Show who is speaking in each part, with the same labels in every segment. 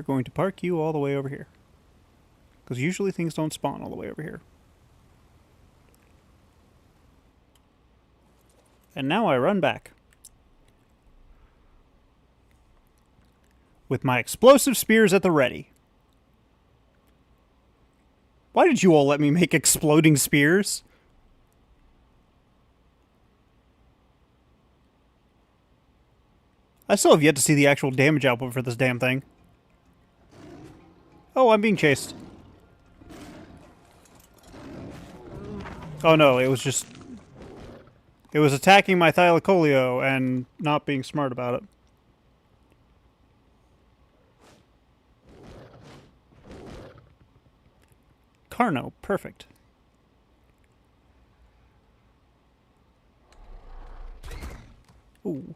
Speaker 1: are going to park you all the way over here. Because usually things don't spawn all the way over here. And now I run back. With my explosive spears at the ready. Why did you all let me make exploding spears? I still have yet to see the actual damage output for this damn thing. Oh, I'm being chased. Oh no, it was just... It was attacking my Thylacoleo and not being smart about it. Carno, perfect. Ooh.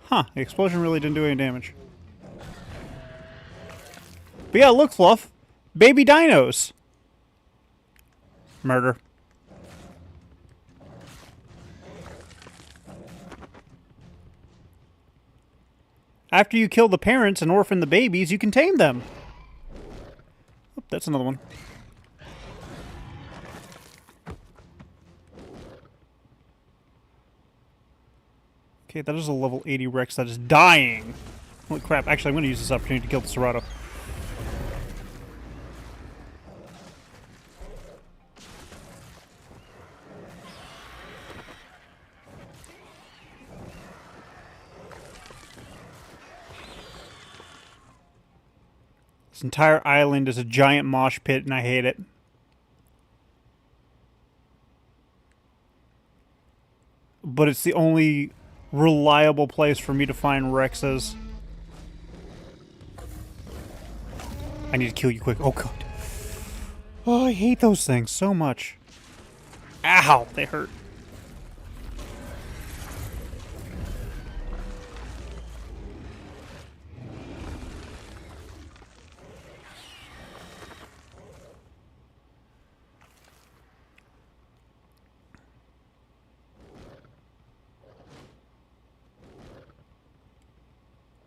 Speaker 1: Huh, the explosion really didn't do any damage. But yeah, look, Fluff. Baby dinos. Murder. After you kill the parents and orphan the babies, you can tame them. Oh, that's another one. Okay, that is a level 80 Rex that is dying. Holy crap. Actually, I'm going to use this opportunity to kill the Serato. This entire island is a giant mosh pit, and I hate it. But it's the only reliable place for me to find Rexes. I need to kill you quick. Oh, God. Oh, I hate those things so much. Ow, they hurt.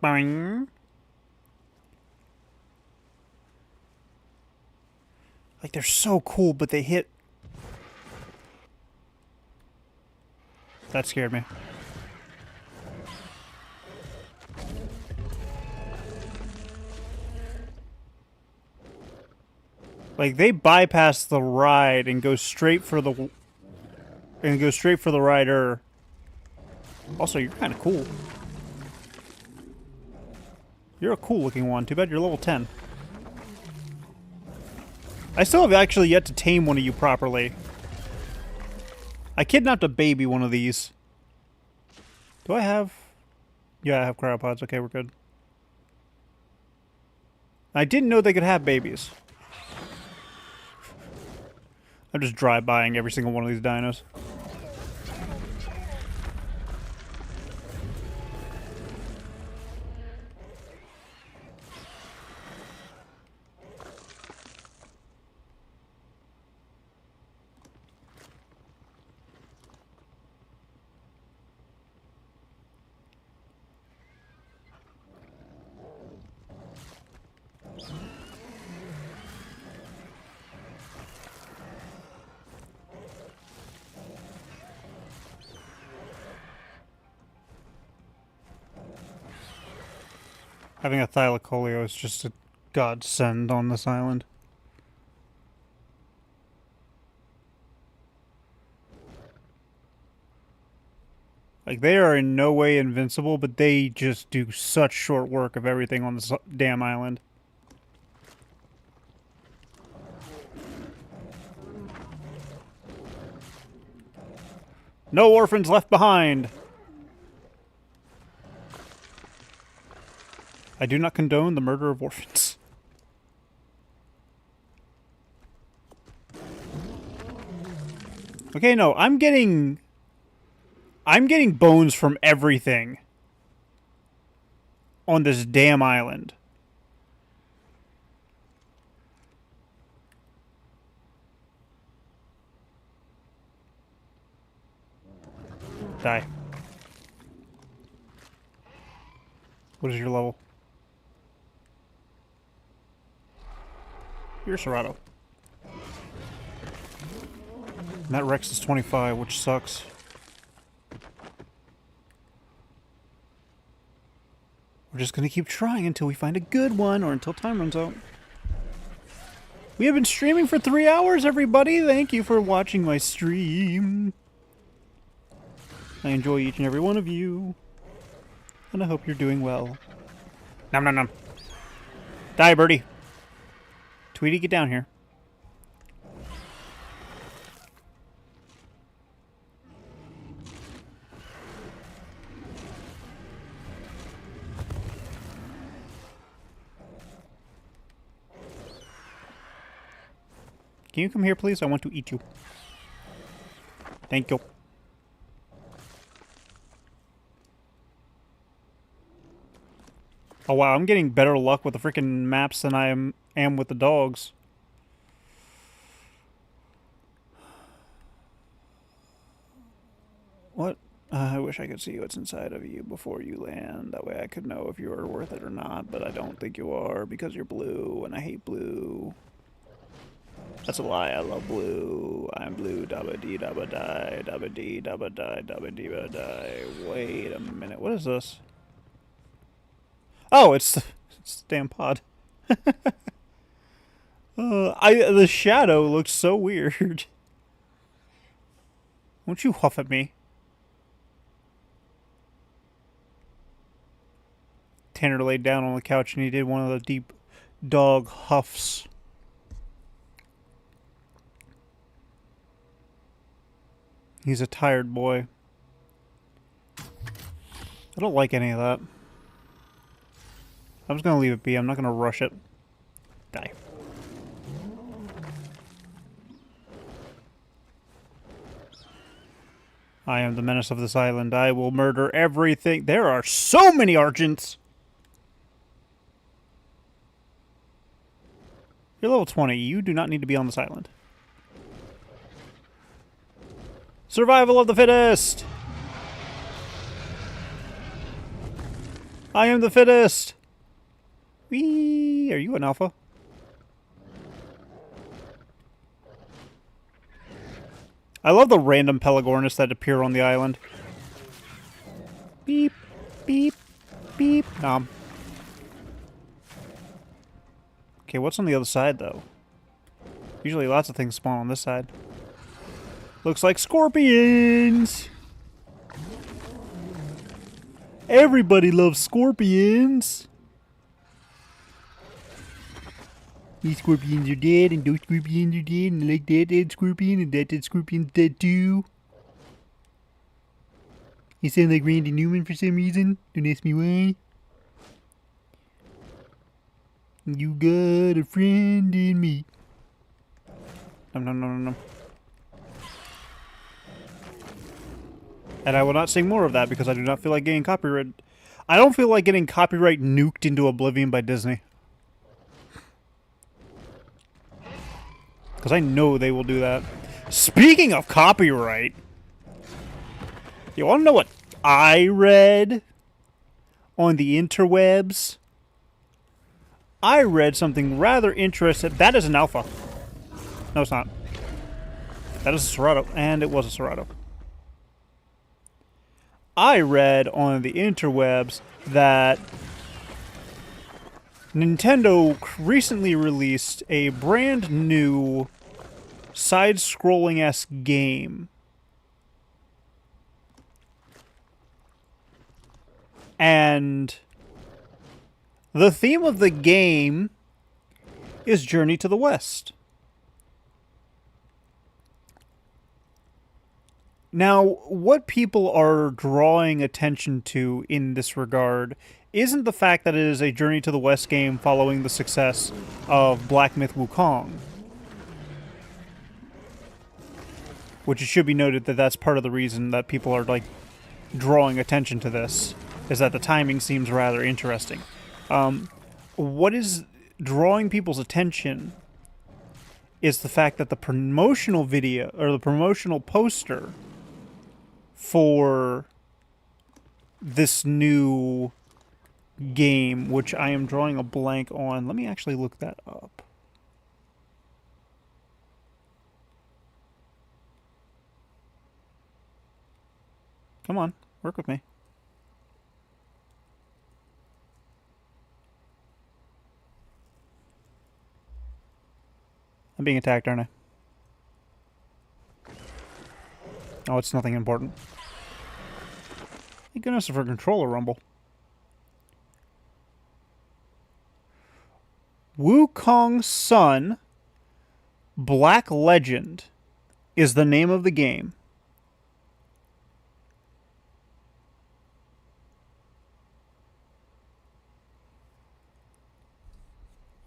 Speaker 1: Boing. Like, they're so cool, but they hit... That scared me. Like, they bypass the ride and go straight for the... And go straight for the rider. Also, you're kind of cool. You're a cool looking one. Too bad you're level 10. I still have actually yet to tame one of you properly. I kidnapped a baby one of these. Do I have... Yeah, I have cryopods. Okay, we're good. I didn't know they could have babies. I'm just drive-buying every single one of these dinos. Having a Thylacoleo is just a godsend on this island. Like, they are in no way invincible, but they just do such short work of everything on this damn island. No orphans left behind! I do not condone the murder of orphans. Okay, no, I'm getting bones from everything on this damn island. Die. What is your level? You're Serato. And that Rex is 25, which sucks. We're just gonna keep trying until we find a good one, or until time runs out. We have been streaming for 3 hours, everybody! Thank you for watching my stream. I enjoy each and every one of you. And I hope you're doing well. Nom nom nom. Die, birdie. Tweety, get down here. Can you come here, please? I want to eat you. Thank you. Oh wow, I'm getting better luck with the freaking maps than I am with the dogs. What? I wish I could see what's inside of you before you land. That way I could know if you are worth it or not, but I don't think you are because you're blue, and I hate blue. That's a lie, I love blue. I'm blue, dabba dee dabba die, dabba dee dabba die, dabba dee dabba die. Wait a minute, what is this? Oh, it's the damn pod. The shadow looks so weird. Won't you huff at me? Tanner laid down on the couch and he did one of the deep dog huffs. He's a tired boy. I don't like any of that. I'm just gonna leave it be. I'm not gonna rush it. Die. I am the menace of this island. I will murder everything. There are so many Argents! You're level 20. You do not need to be on this island. Survival of the fittest! I am the fittest! Whee! Are you an alpha? I love the random Pelagornis that appear on the island. Beep, beep, beep. Nom. Okay, what's on the other side, though? Usually lots of things spawn on this side. Looks like scorpions! Everybody loves scorpions! These scorpions are dead, and those scorpions are dead, and like that dead scorpion, and that dead scorpion's dead too. You sound like Randy Newman for some reason. Don't ask me why. You got a friend in me. No. And I will not sing more of that because I do not feel like getting copyright. I don't feel like getting copyright nuked into oblivion by Disney. Because I know they will do that. Speaking of copyright, you want to know what I read on the interwebs? I read something rather interesting. That is an alpha. No, it's not. That is a Serato, and it was a Serato. I read on the interwebs that Nintendo recently released a brand new side-scrolling-esque game. And the theme of the game is Journey to the West. Now, what people are drawing attention to in this regard isn't the fact that it is a Journey to the West game following the success of Black Myth Wukong. Which it should be noted that that's part of the reason that people are, like, drawing attention to this, is that the timing seems rather interesting. What is drawing people's attention is the fact that the promotional video, or the promotional poster for this new game, which I am drawing a blank on. Let me actually look that up. Come on, work with me. I'm being attacked, aren't I? Oh, it's nothing important. Thank goodness for controller rumble. Wukong's Son, Black Legend is the name of the game.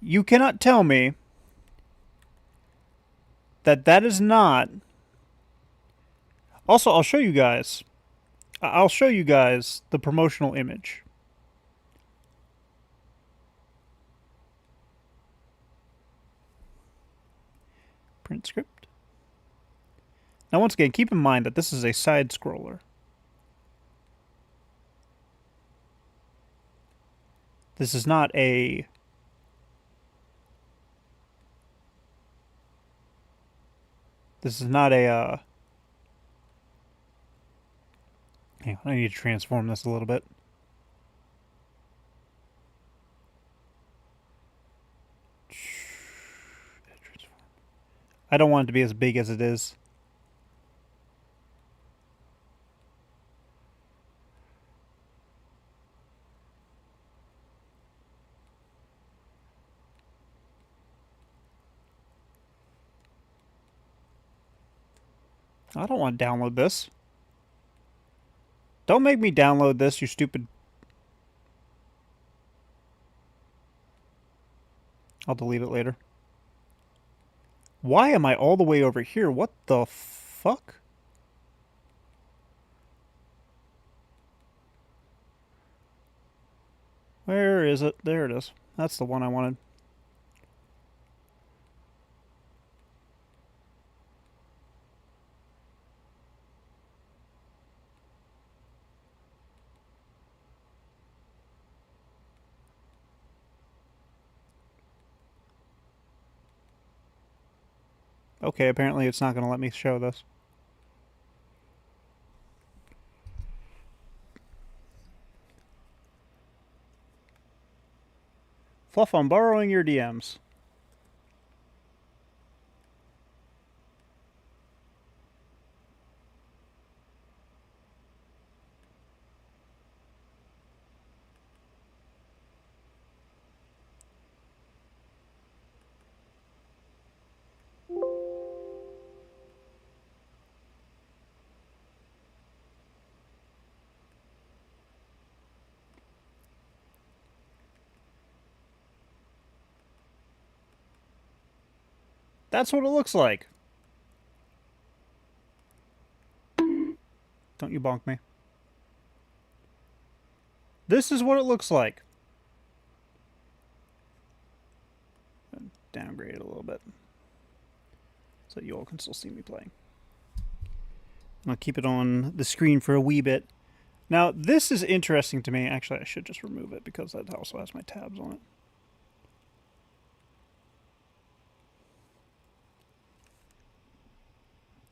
Speaker 1: You cannot tell me that that is not... Also, I'll show you guys. I'll show you guys the promotional image. Print script. Now, once again, keep in mind that this is a side scroller. This is not a... This is not a, hang on, I need to transform this a little bit. I don't want it to be as big as it is. I don't want to download this. Don't make me download this, you stupid... I'll delete it later. Why am I all the way over here? What the fuck? Where is it? There it is. That's the one I wanted. Okay, apparently it's not going to let me show this. Fluff, I'm borrowing your DMs. That's what it looks like. Don't you bonk me. This is what it looks like. Downgrade it a little bit, so you all can still see me playing. I'll keep it on the screen for a wee bit. Now, this is interesting to me. Actually, I should just remove it because that also has my tabs on it.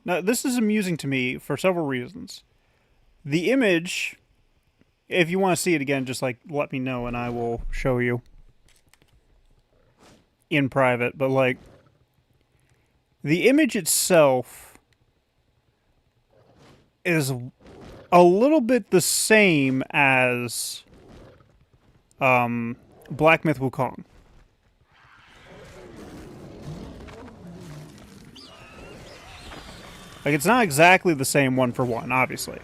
Speaker 1: Now, this is amusing to me for several reasons. The image, if you want to see it again, just like let me know and I will show you in private. But like, the image itself is a little bit the same as Black Myth Wukong. Like, it's not exactly the same one for one, obviously.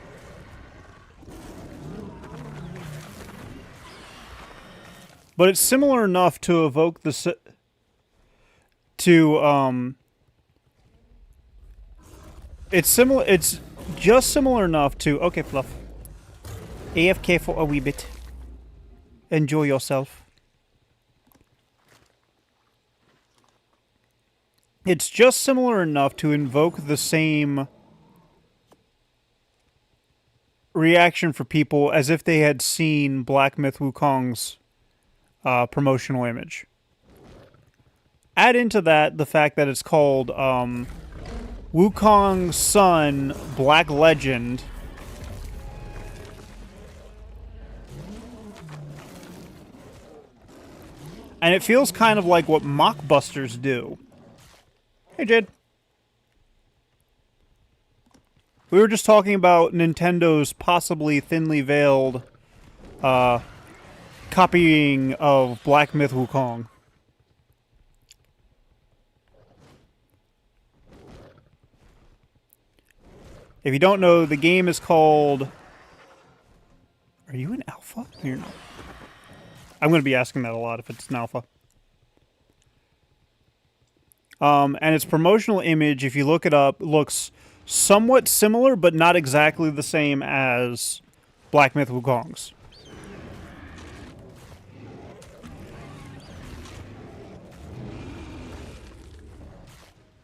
Speaker 1: But it's similar enough to evoke the... It's just similar enough to... Okay, Fluff. AFK for a wee bit. Enjoy yourself. It's just similar enough to invoke the same reaction for people as if they had seen Black Myth Wukong's promotional image. Add into that the fact that it's called Wukong's Son Black Legend. And it feels kind of like what mockbusters do. Hey, Jade. We were just talking about Nintendo's possibly thinly veiled copying of Black Myth Wukong. If you don't know, the game is called... Are you an alpha? You're not. I'm going to be asking that a lot if it's an alpha. And its promotional image, if you look it up, looks somewhat similar, but not exactly the same as Black Myth Wukong's.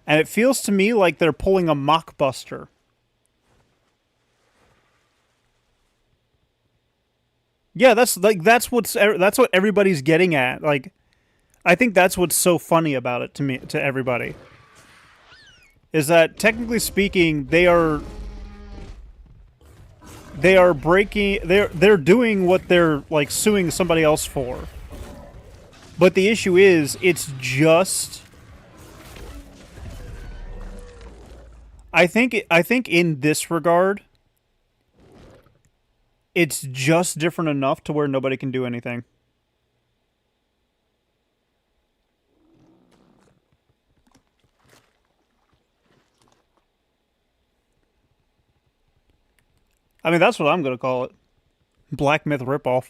Speaker 1: And it feels to me like they're pulling a mockbuster. Yeah, that's what everybody's getting at. Like, I think that's what's so funny about it to everybody. Is that technically speaking, they're doing what they're like suing somebody else for. But the issue is, it's just I think in this regard, it's just different enough to where nobody can do anything. I mean, that's what I'm going to call it. Black Myth ripoff.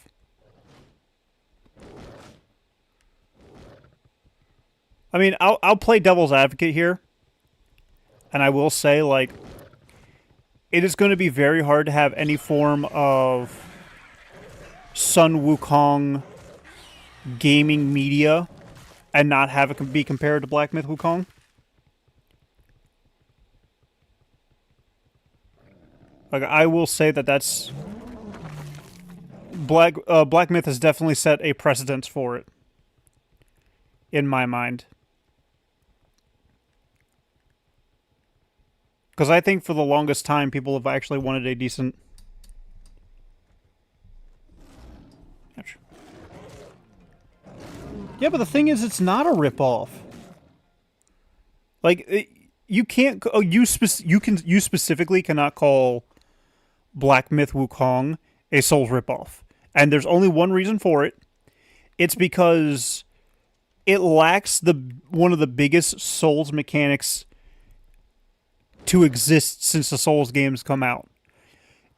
Speaker 1: I mean, I'll play devil's advocate here. And I will say, like, it is going to be very hard to have any form of Sun Wukong gaming media and not have it be compared to Black Myth Wukong. Like, I will say that's Black Myth has definitely set a precedence for it, in my mind. Because I think for the longest time, people have actually wanted a decent... Yeah, but the thing is, it's not a ripoff. Like, you can't... Oh, you specifically cannot call Black Myth Wukong a Souls ripoff. And there's only one reason for it. It's because it lacks one of the biggest Souls mechanics to exist since the Souls games come out.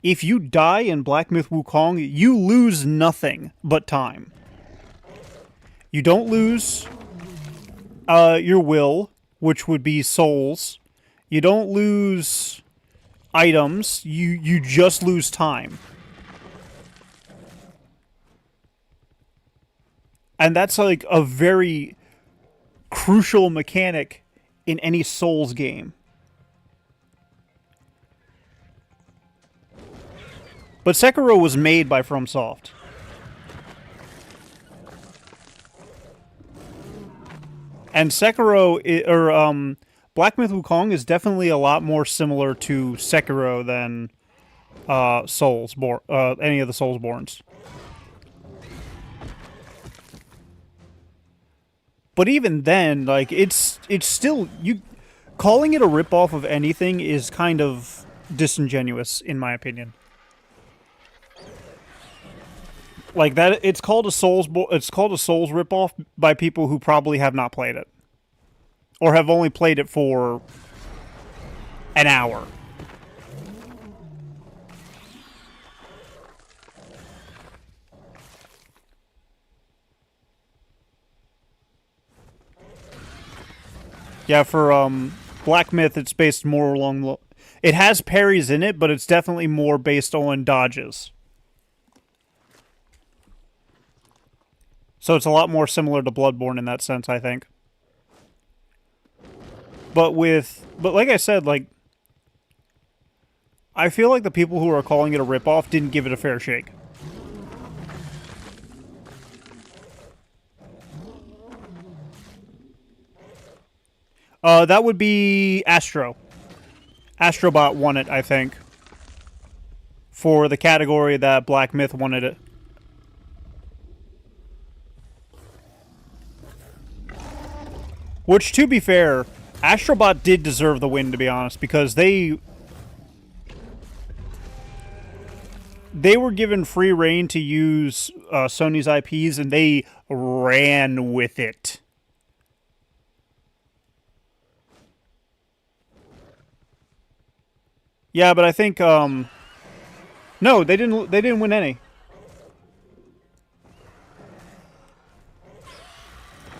Speaker 1: If you die in Black Myth Wukong, you lose nothing but time. You don't lose your will, which would be souls. You don't lose items. You just lose time. And that's like a very crucial mechanic in any Souls game. But Sekiro was made by FromSoft. And Sekiro, Black Myth Wukong is definitely a lot more similar to Sekiro than any of the Soulsborns. But even then, like, it's still... calling it a ripoff of anything is kind of disingenuous, in my opinion. Like that, it's called a Souls ripoff by people who probably have not played it, or have only played it for an hour. Yeah, for Black Myth, it's based more along. It has parries in it, but it's definitely more based on dodges. So it's a lot more similar to Bloodborne in that sense, I think. But like I said, like, I feel like the people who are calling it a ripoff didn't give it a fair shake. That would be Astro. Astrobot won it, I think. For the category that Black Myth wanted it. Which, to be fair, Astrobot did deserve the win, to be honest, because they were given free reign to use Sony's IPs, and they ran with it. Yeah, but I think no, they didn't. They didn't win any.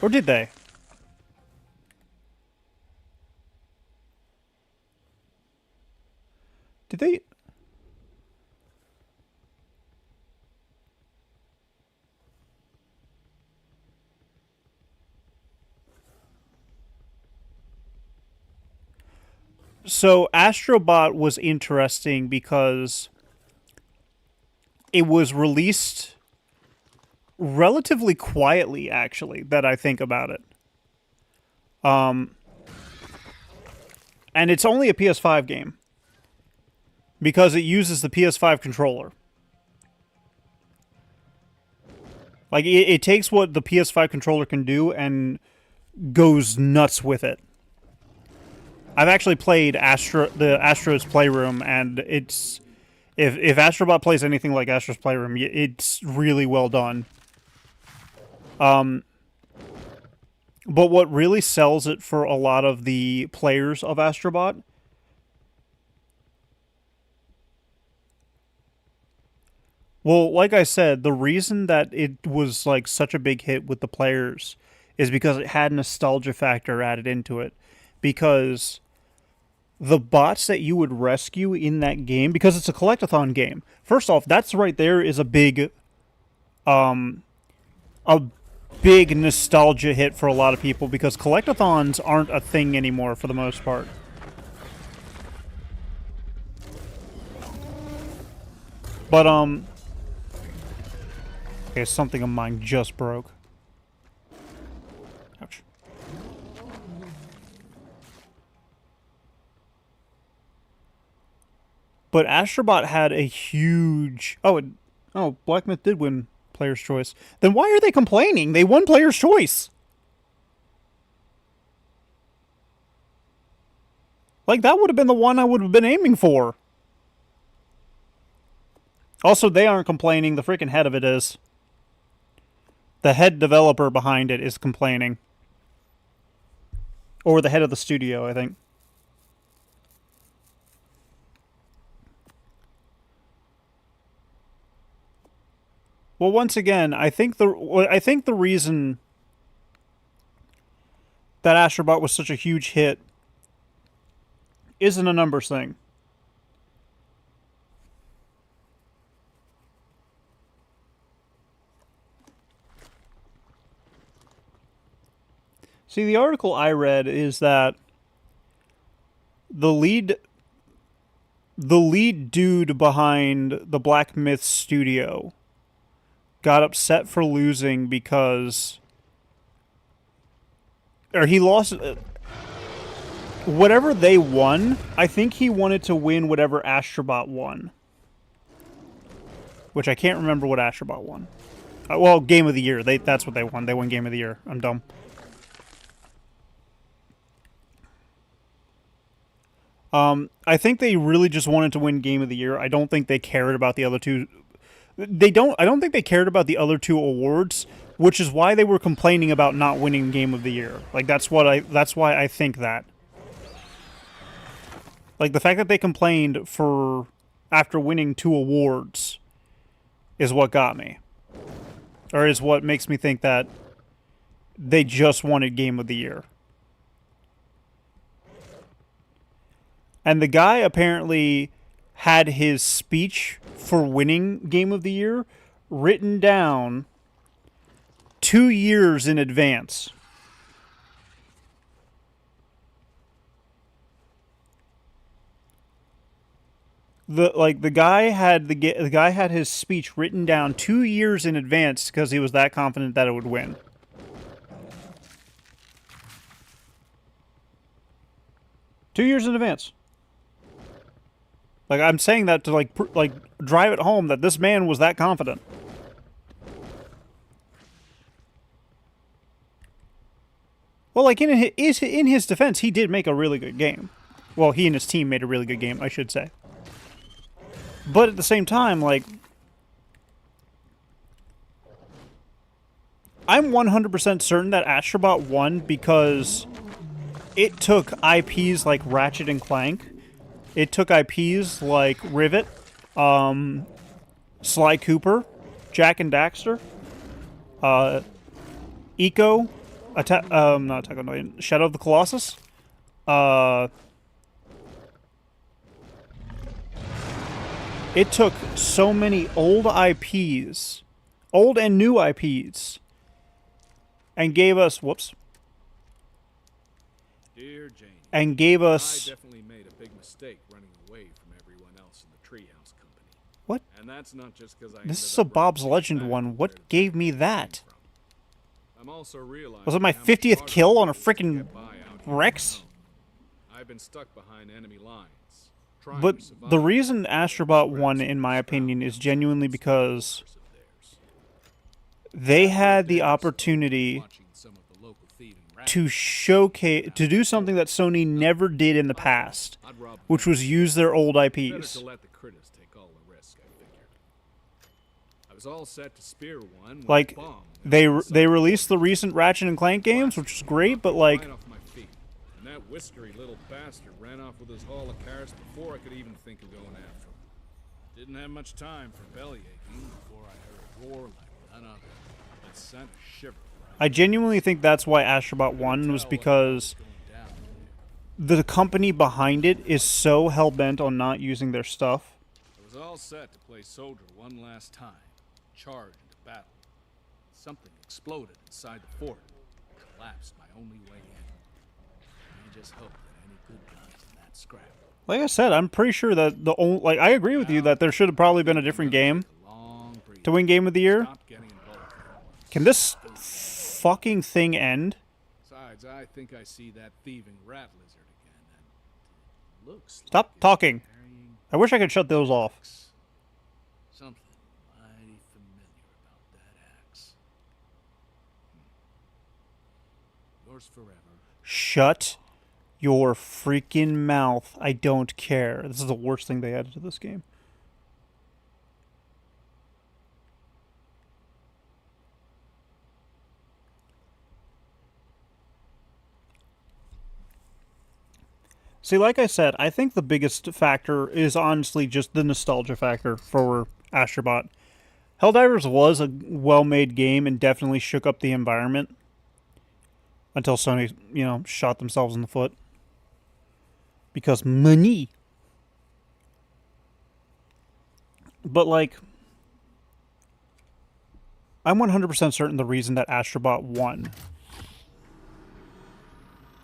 Speaker 1: Or did they? Did they? So Astrobot was interesting because it was released relatively quietly, actually, that I think about it. And it's only a PS5 game because it uses the PS5 controller. Like, it takes what the PS5 controller can do and goes nuts with it. I've actually played the Astro's Playroom, and it's... If Astrobot plays anything like Astro's Playroom, it's really well done. But what really sells it for a lot of the players of Astrobot... Well, like I said, the reason that it was like such a big hit with the players is because it had nostalgia factor added into it. Because the bots that you would rescue in that game, because it's a collectathon game. First off, that's right there is a big nostalgia hit for a lot of people because collectathons aren't a thing anymore for the most part. But okay, something of mine just broke. Ouch. But Astrobot had a huge... Oh, Black Myth did win Player's Choice. Then why are they complaining? They won Player's Choice. Like, that would have been the one I would have been aiming for. Also, they aren't complaining. The freaking head of it is. The head developer behind it is complaining. Or the head of the studio, I think. Well, once again, I think the reason that Astrobot was such a huge hit isn't a numbers thing. See, the article I read is that the lead dude behind the Black Myth studio got upset for losing because... Or he lost... Whatever they won, I think he wanted to win whatever Astrobot won. Which I can't remember what Astrobot won. Well, Game of the Year. That's what they won. They won Game of the Year. I'm dumb. I think they really just wanted to win Game of the Year. I don't think they cared about the other two. I don't think they cared about the other two awards, which is why they were complaining about not winning Game of the Year. Like, that's why I think that. Like, the fact that they complained for after winning 2 awards is what got me. Or is what makes me think that they just wanted Game of the Year. And the guy apparently had his speech for winning Game of the Year written down 2 years in advance. The guy had his speech written down 2 years in advance because he was that confident that it would win. Two years in advance. Like, I'm saying that to like drive it home that this man was that confident. Well, like in his defense, he did make a really good game. Well, he and his team made a really good game, I should say. But at the same time, like, I'm 100% certain that Astrobot won because it took IPs like Ratchet and Clank. It took IPs like Rivet, Sly Cooper, Jack and Daxter, Eco, not Attack on Titan, Shadow of the Colossus, it took so many old IPs, old and new IPs, and gave us,
Speaker 2: Dear Janie,
Speaker 1: and gave us...
Speaker 2: I definitely made a big mistake running away from everyone else in the Treehouse Company.
Speaker 1: What?
Speaker 2: And that's not just because I...
Speaker 1: This is a Bob's Legend one. What gave me that?
Speaker 2: I'm also realizing...
Speaker 1: Was it my 50th kill on a freaking Rex?
Speaker 2: I've been stuck behind enemy lines.
Speaker 1: But the reason Astrobot won, in my opinion, is genuinely because they had the opportunity to do something that Sony never did in the past, which was use their old IPs. Like, they released the recent Ratchet and Clank games, which is great, but like...
Speaker 2: That whiskery little bastard ran off with his haul of carrots before I could even think of going after him. Didn't have much time for belly aching before I heard a roar like none other. It sent a shiver.
Speaker 1: I genuinely think that's why Astrobot won, was because the company behind it is so hell-bent on not using their stuff.
Speaker 2: I was all set to play soldier one last time. Charge into battle. Something exploded inside the fort. Collapsed my only way in. Just hope that any good guys in that scrap.
Speaker 1: Like I said, I'm pretty sure that I agree with you that there should have probably been a different game to win Game of the Year. Can this fucking thing end?
Speaker 2: Besides, I think I see that thieving rat lizard again. And it looks
Speaker 1: Stop talking. I wish I could shut those off.
Speaker 2: Something mighty familiar about that axe. Yours forever.
Speaker 1: Shut your freaking mouth. I don't care. This is the worst thing they added to this game. See, like I said, I think the biggest factor is honestly just the nostalgia factor for Astrobot. Helldivers was a well-made game and definitely shook up the environment until Sony, shot themselves in the foot. Because money. But, like, I'm 100% certain the reason that Astrobot won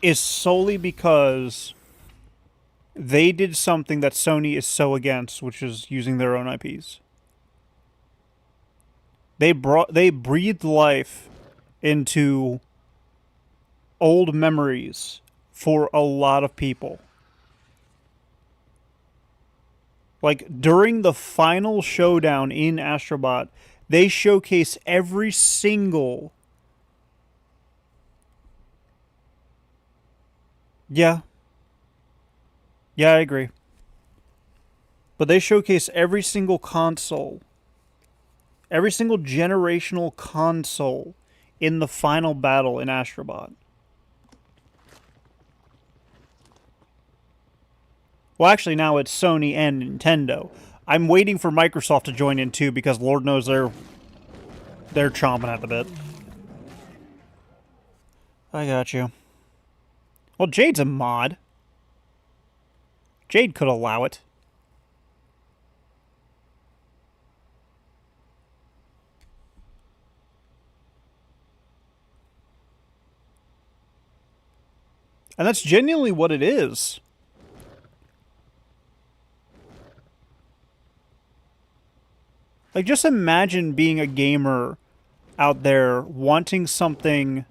Speaker 1: is solely because they did something that Sony is so against, which is using their own IPs. They breathed life into old memories for a lot of people. Like, during the final showdown in Astrobot, they showcase every single... Yeah. Yeah, I agree. But they showcase every single console, every single generational console in the final battle in Astrobot. Well, actually, now it's Sony and Nintendo. I'm waiting for Microsoft to join in, too, because Lord knows they're chomping at the bit. I got you. Well, Jade's a mod. Jade could allow it. And that's genuinely what it is. Like, just imagine being a gamer out there wanting something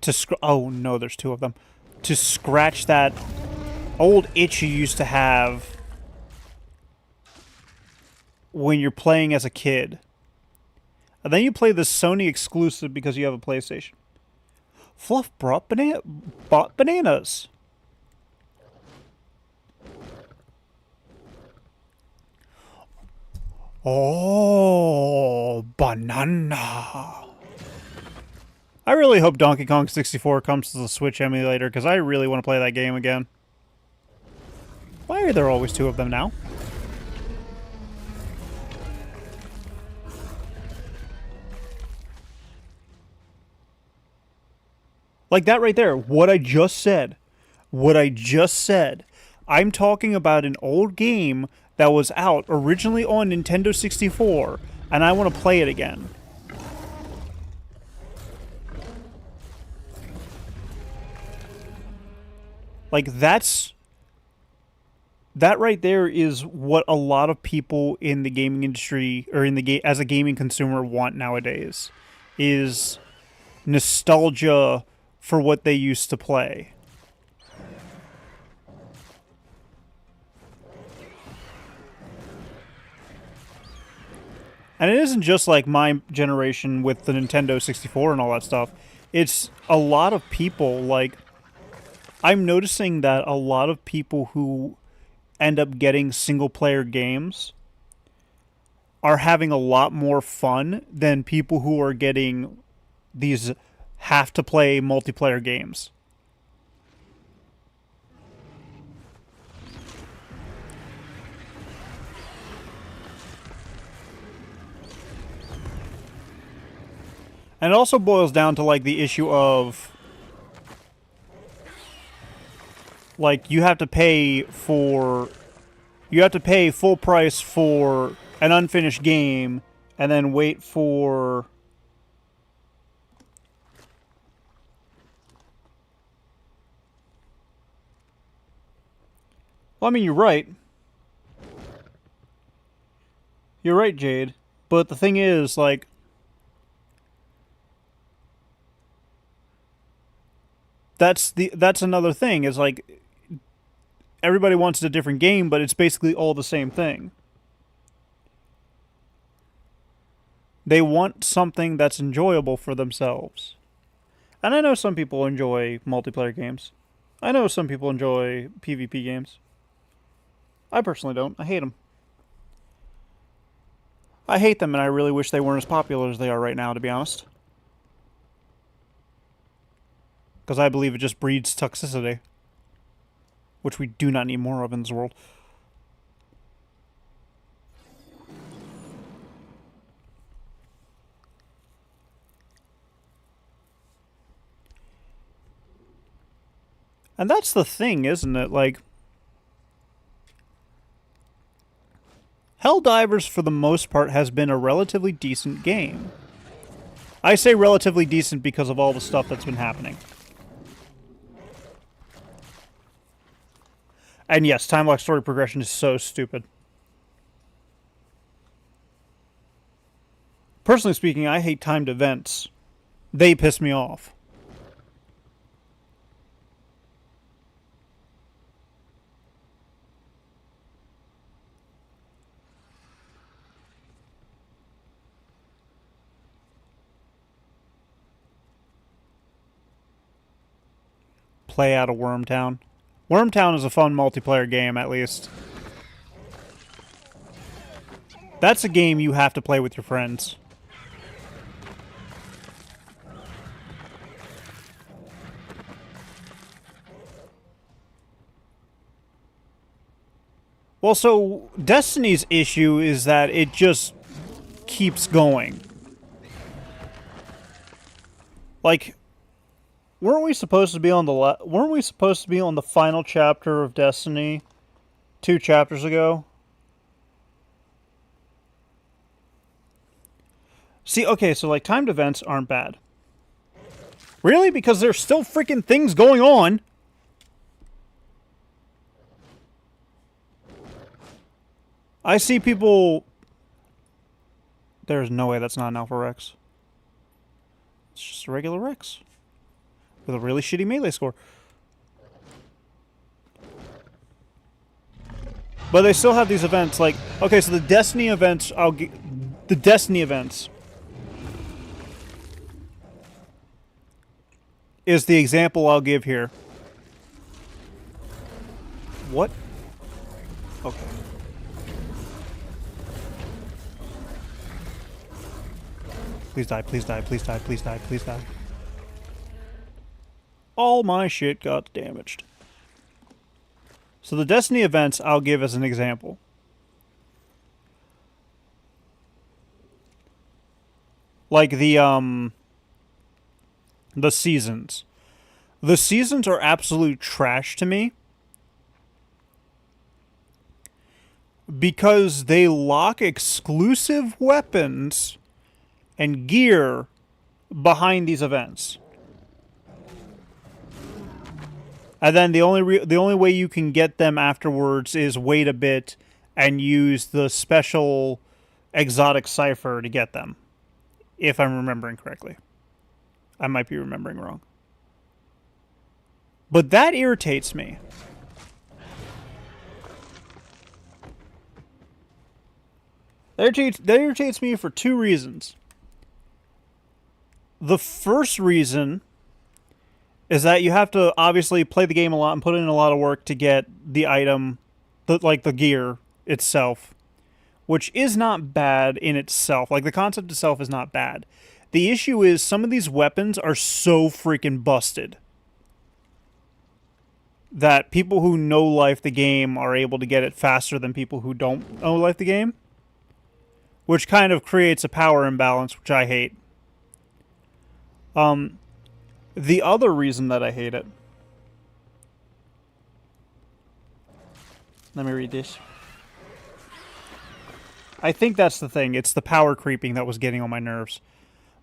Speaker 1: to oh no, there's two of them. To scratch that old itch you used to have when you're playing as a kid. And then you play this Sony exclusive because you have a PlayStation. Fluff bought bananas. Oh, banana. I really hope Donkey Kong 64 comes to the Switch emulator, because I really want to play that game again. Why are there always two of them now? Like that right there. What I just said. What I just said. I'm talking about an old game that was out originally on Nintendo 64, and I want to play it again. Like, that right there is what a lot of people in the gaming industry, or as a gaming consumer, want nowadays, is nostalgia for what they used to play. And it isn't just like my generation with the Nintendo 64 and all that stuff. It's a lot of people, like, I'm noticing that a lot of people who end up getting single-player games are having a lot more fun than people who are getting these have-to-play multiplayer games. And it also boils down to, like, the issue of, like, you have to pay full price for an unfinished game and then wait for well, I mean, you're right. You're right, Jade. But the thing is, like, that's another thing, is like, everybody wants a different game, but it's basically all the same thing. They want something that's enjoyable for themselves. And I know some people enjoy multiplayer games. I know some people enjoy PvP games. I personally don't. I hate them. I hate them, and I really wish they weren't as popular as they are right now, to be honest. Because I believe it just breeds toxicity, which we do not need more of in this world. And that's the thing, isn't it? Like, Helldivers, for the most part, has been a relatively decent game. I say relatively decent because of all the stuff that's been happening. And yes, time-lock story progression is so stupid. Personally speaking, I hate timed events. They piss me off. Play out of Wormtown. Wormtown is a fun multiplayer game, at least. That's a game you have to play with your friends. Well, so Destiny's issue is that it just keeps going. Like, weren't we supposed to be on the final chapter of Destiny 2 chapters ago? See, okay, so like timed events aren't bad. Really? Because there's still freaking things going on. I see people There's no way that's not an Alpha Rex. It's just a regular Rex. With a really shitty melee score. But they still have these events, like... Okay, so the Destiny events, the Destiny events... is the example I'll give here. What? Okay. Please die, please die, please die, please die, please die. All my shit got damaged. So the Destiny events I'll give as an example. Like the seasons. The seasons are absolute trash to me. Because they lock exclusive weapons and gear behind these events. And then the only way you can get them afterwards is wait a bit and use the special exotic cipher to get them. If I'm remembering correctly. I might be remembering wrong. But that irritates me. That irritates me for two reasons. The first reason is that you have to obviously play the game a lot and put in a lot of work to get the item, like the gear itself, which is not bad in itself. Like, the concept itself is not bad. The issue is some of these weapons are so freaking busted that people who no-life the game are able to get it faster than people who don't no-life the game, which kind of creates a power imbalance, which I hate. The other reason that I hate it... Let me read this. I think that's the thing. It's the power creeping that was getting on my nerves.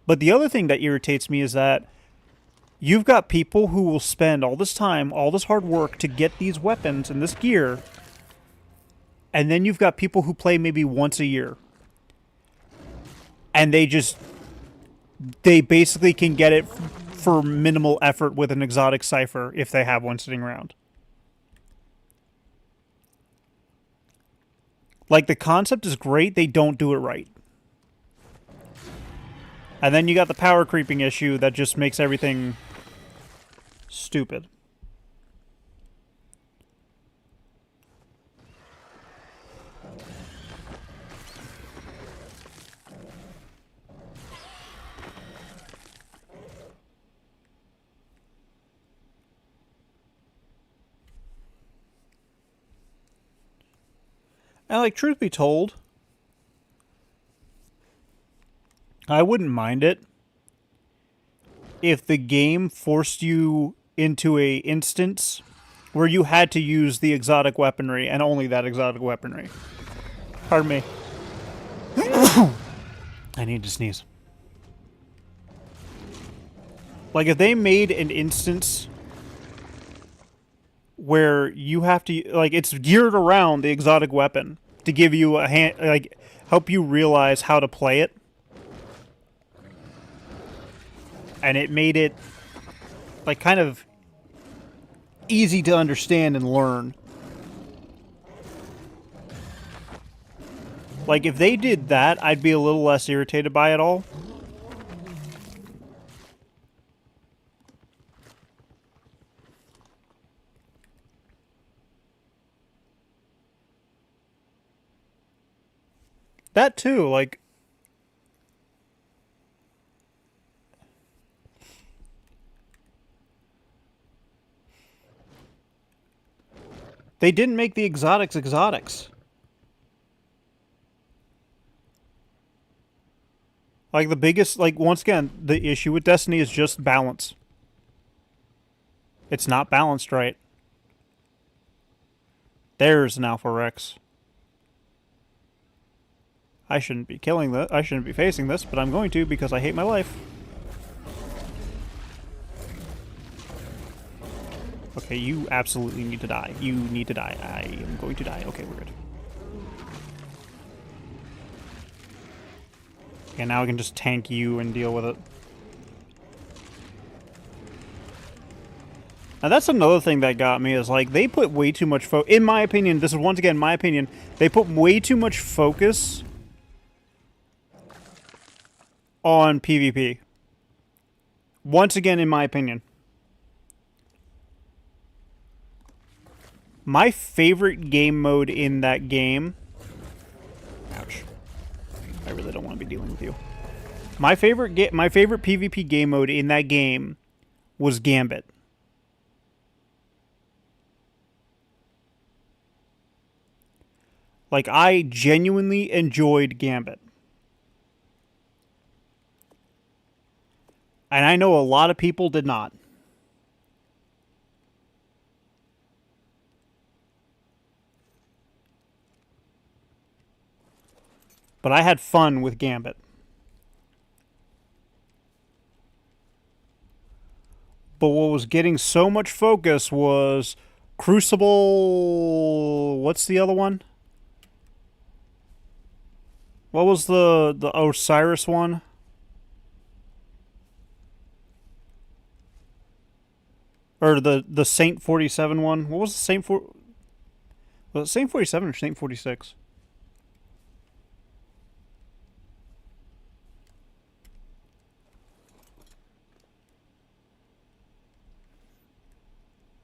Speaker 1: But the other thing that irritates me is that you've got people who will spend all this time, all this hard work to get these weapons and this gear, and then you've got people who play maybe once a year. And they basically can get it for minimal effort with an exotic cipher if they have one sitting around. Like, the concept is great, they don't do it right. And then you got the power creeping issue that just makes everything stupid. And, like, truth be told, I wouldn't mind it if the game forced you into a instance where you had to use the exotic weaponry and only that exotic weaponry. Pardon me. I need to sneeze. Like, if they made an instance where you have to, like, it's geared around the exotic weapon to give you a hand, like, help you realize how to play it. And it made it, like, kind of easy to understand and learn. Like, if they did that, I'd be a little less irritated by it all. That too, like... They didn't make the exotics exotics. Like, the biggest... Like, once again, the issue with Destiny is just balance. It's not balanced right. There's an Alpha Rex. I shouldn't be killing this. I shouldn't be facing this, but I'm going to because I hate my life. Okay, you absolutely need to die. You need to die. I am going to die. Okay, we're good. And now I can just tank you and deal with it. Now that's another thing that got me is like they put way too much in my opinion, this is once again my opinion, they put way too much focus on PvP. Once again in my opinion. My favorite game mode in that game... Ouch. I really don't want to be dealing with you. My favorite PvP game mode in that game was Gambit. Like, I genuinely enjoyed Gambit. And I know a lot of people did not. But I had fun with Gambit. But what was getting so much focus was Crucible... What's the other one? What was the Osiris one? Or the Saint 47 one? What was the Saint was it Saint 47 or Saint 46?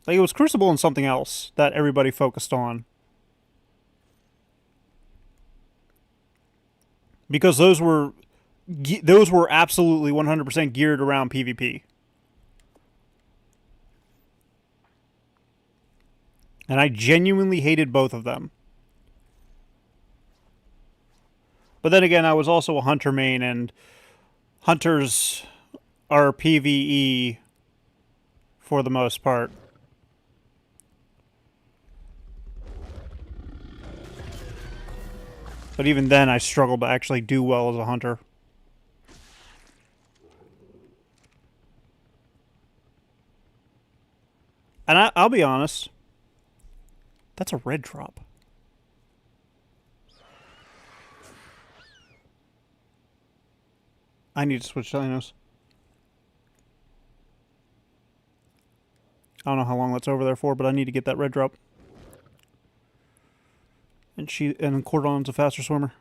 Speaker 1: Like, it was Crucible and something else that everybody focused on. Because those were absolutely 100% geared around PvP. And I genuinely hated both of them. But then again, I was also a hunter main, and hunters are PvE for the most part. But even then, I struggled to actually do well as a hunter. And I'll be honest, that's a red drop. I need to switch dinos. I don't know how long that's over there for, but I need to get that red drop. And Cordon's a faster swimmer.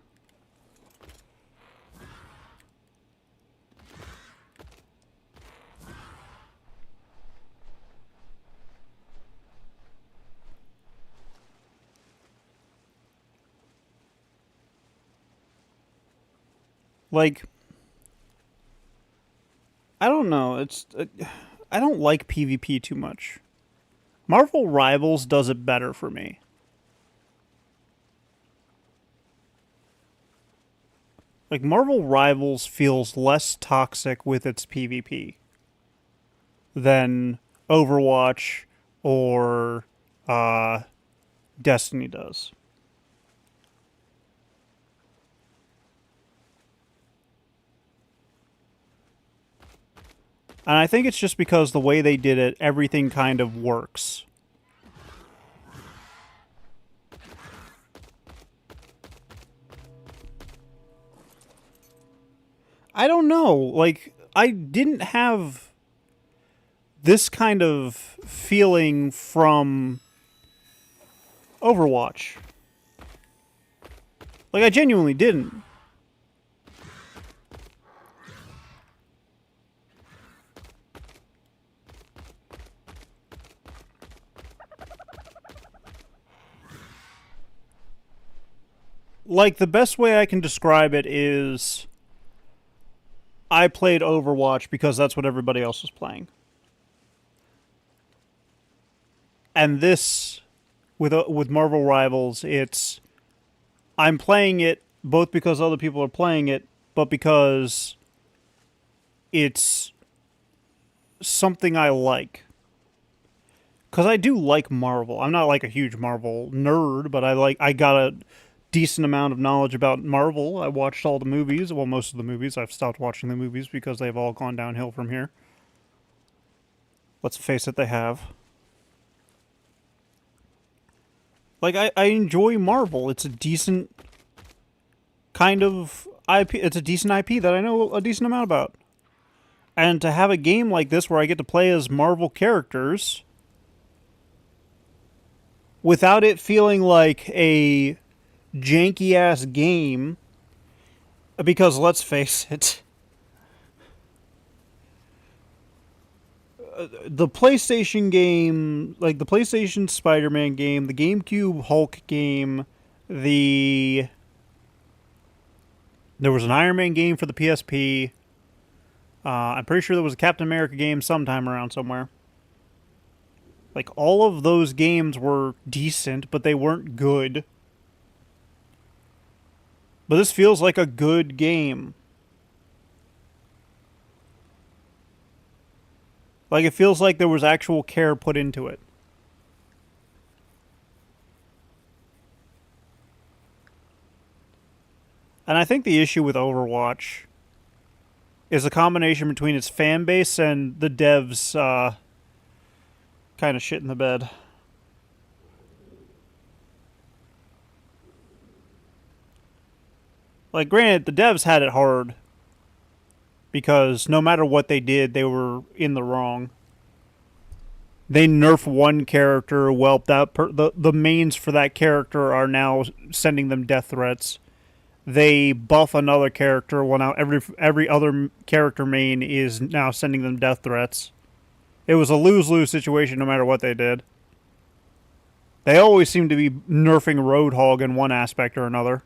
Speaker 1: Like, I don't know. I don't like PvP too much. Marvel Rivals does it better for me. Like, Marvel Rivals feels less toxic with its PvP than Overwatch or Destiny does. And I think it's just because the way they did it, everything kind of works. I don't know. Like, I didn't have this kind of feeling from Overwatch. Like, I genuinely didn't. Like, the best way I can describe it is I played Overwatch because that's what everybody else was playing. And this, with Marvel Rivals, it's I'm playing it both because other people are playing it, but because it's something I like. Because I do like Marvel. I'm not like a huge Marvel nerd, but I got a decent amount of knowledge about Marvel. I watched all the movies. Well, most of the movies. I've stopped watching the movies because they've all gone downhill from here. Let's face it, they have. Like, I enjoy Marvel. It's a decent kind of IP. It's a decent IP that I know a decent amount about. And to have a game like this where I get to play as Marvel characters without it feeling like a janky ass game, because let's face it, the PlayStation game, like the PlayStation Spider-Man game, the GameCube Hulk game, there was an Iron Man game for the PSP. I'm pretty sure there was a Captain America game sometime around somewhere. Like, all of those games were decent, but they weren't good. But this feels like a good game. Like, it feels like there was actual care put into it. And I think the issue with Overwatch is a combination between its fan base and the devs kind of shit in the bed. Like, granted, the devs had it hard because no matter what they did, they were in the wrong. They nerf one character, well, the mains for that character are now sending them death threats. They buff another character, well, now every other character main is now sending them death threats. It was a lose-lose situation no matter what they did. They always seem to be nerfing Roadhog in one aspect or another.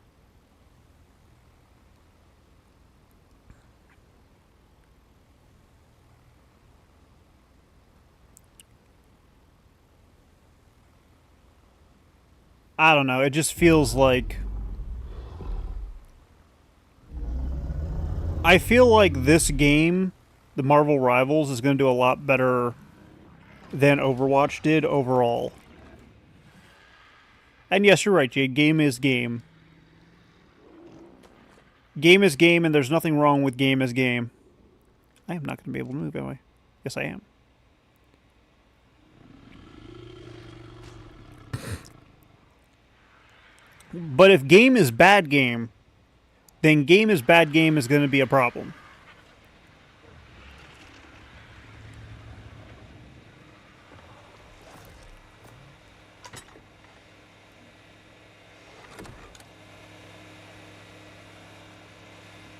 Speaker 1: I don't know, it just feels like... I feel like this game, the Marvel Rivals, is going to do a lot better than Overwatch did overall. And yes, you're right, Jade. Game is game. Game is game, and there's nothing wrong with game is game. I am not going to be able to move, am I? Yes, I am. But if game is bad game, then game is bad game is going to be a problem.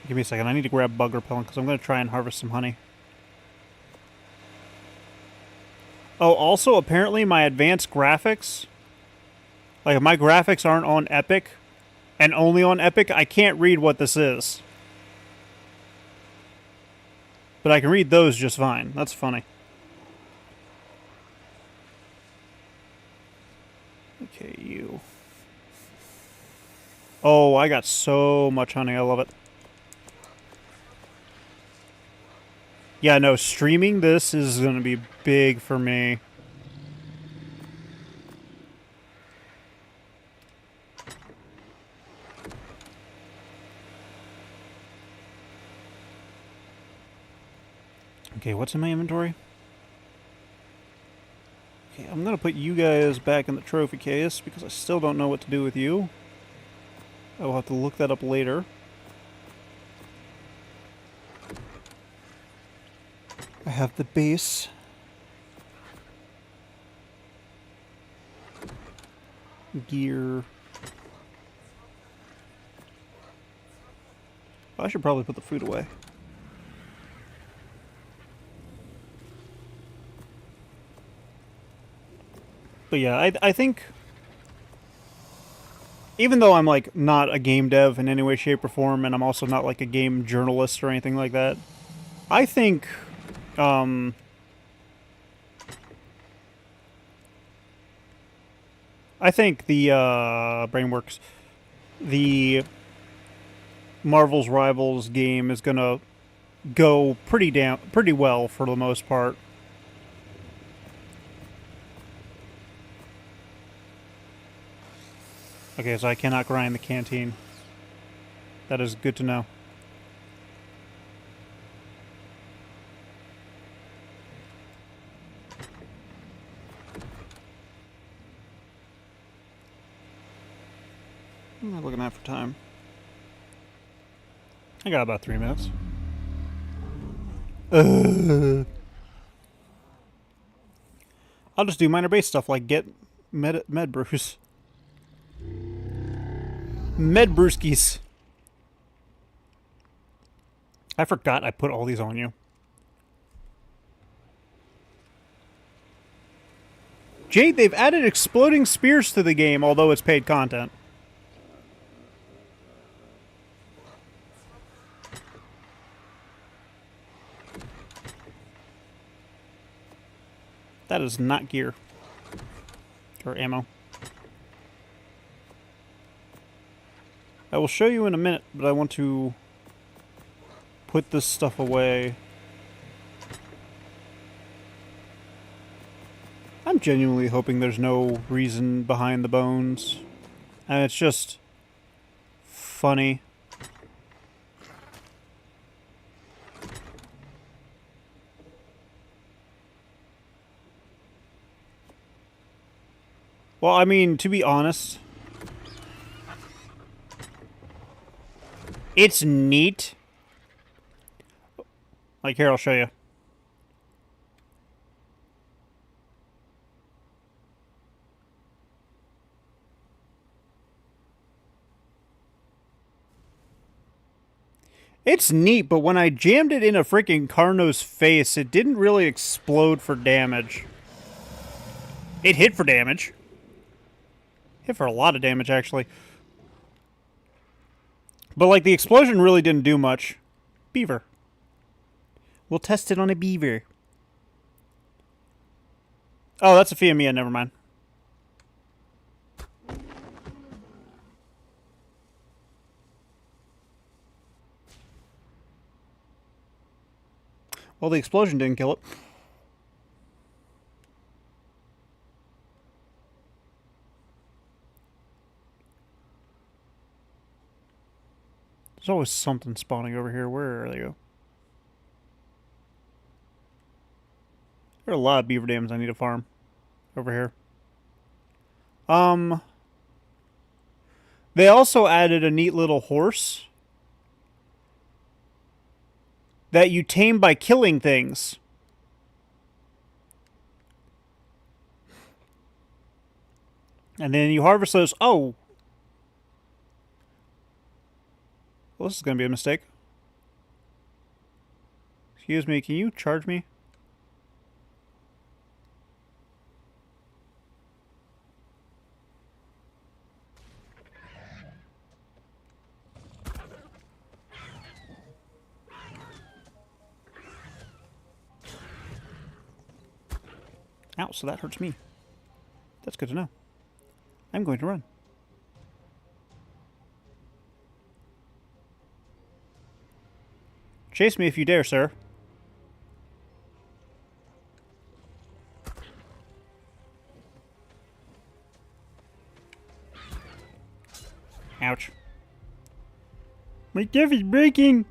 Speaker 1: Give me a second. I need to grab bug repellent because I'm going to try and harvest some honey. Oh, also, apparently my advanced graphics... Like, if my graphics aren't on Epic, and only on Epic, I can't read what this is. But I can read those just fine. That's funny. Okay, you. Oh, I got so much honey. I love it. Yeah, no, streaming this is going to be big for me. Okay, what's in my inventory? Okay, I'm going to put you guys back in the trophy case because I still don't know what to do with you. I will have to look that up later. I have the base. Gear. I should probably put the food away. But yeah, I think, even though I'm like not a game dev in any way, shape, or form, and I'm also not like a game journalist or anything like that, I think I think the Brainworks, the Marvel's Rivals game is gonna go pretty well for the most part. Okay, so I cannot grind the canteen. That is good to know. What am I looking at for time? I got about 3 minutes. I'll just do minor base stuff like get med brews. Med brewskis. I forgot I put all these on you. Jade, they've added exploding spears to the game, although it's paid content. That is not gear. Or ammo. I will show you in a minute, but I want to put this stuff away. I'm genuinely hoping there's no reason behind the bones. And it's just funny. Well, I mean, to be honest, it's neat. Like, here, I'll show you. It's neat, but when I jammed it in a freaking Carno's face, it didn't really explode for damage. It hit for damage. Hit for a lot of damage, actually. But, like, the explosion really didn't do much. Beaver. We'll test it on a beaver. Oh, that's a Fiamia, never mind. Well, the explosion didn't kill it. There's always something spawning over here. Where are they go? There are a lot of beaver dams I need to farm over here. They also added a neat little horse that you tame by killing things. And then you harvest those. Oh! Well, this is going to be a mistake. Excuse me, can you charge me? Ow, so that hurts me. That's good to know. I'm going to run. Chase me if you dare, sir. Ouch. My stuff is breaking!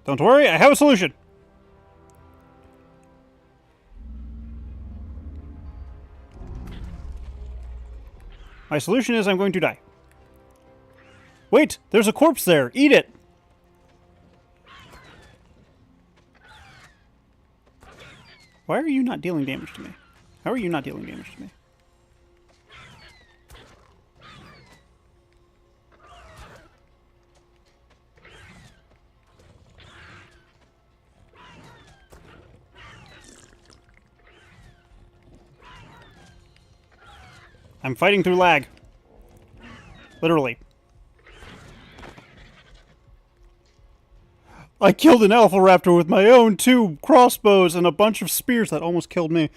Speaker 1: Don't worry, I have a solution! My solution is I'm going to die. Wait! There's a corpse there! Eat it! Why are you not dealing damage to me? How are you not dealing damage to me? I'm fighting through lag. Literally. I killed an alpha raptor with my own 2 crossbows and a bunch of spears that almost killed me.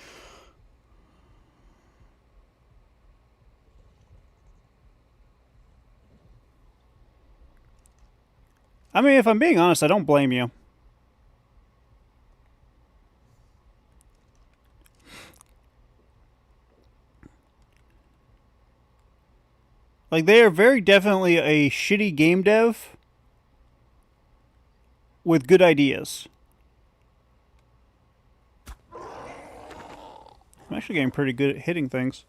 Speaker 1: I mean, if I'm being honest, I don't blame you. Like, they are very definitely a shitty game dev with good ideas. I'm actually getting pretty good at hitting things.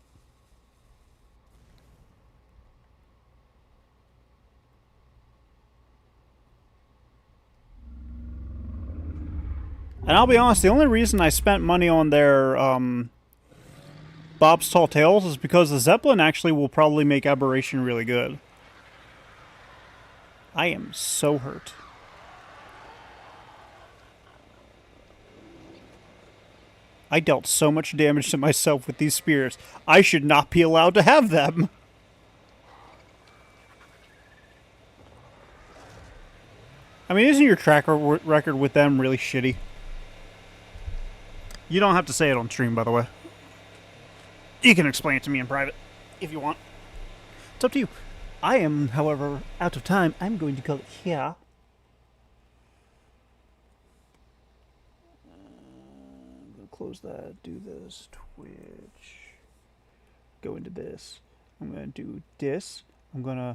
Speaker 1: And I'll be honest, the only reason I spent money on their Bob's Tall Tales is because the Zeppelin actually will probably make Aberration really good. I am so hurt. I dealt so much damage to myself with these spears. I should not be allowed to have them. I mean, isn't your track record with them really shitty? You don't have to say it on stream, by the way. You can explain it to me in private, if you want. It's up to you. I am, however, out of time. I'm going to call it here. I'm going to close that, do this, Twitch. Go into this. I'm going to do this. I'm going to...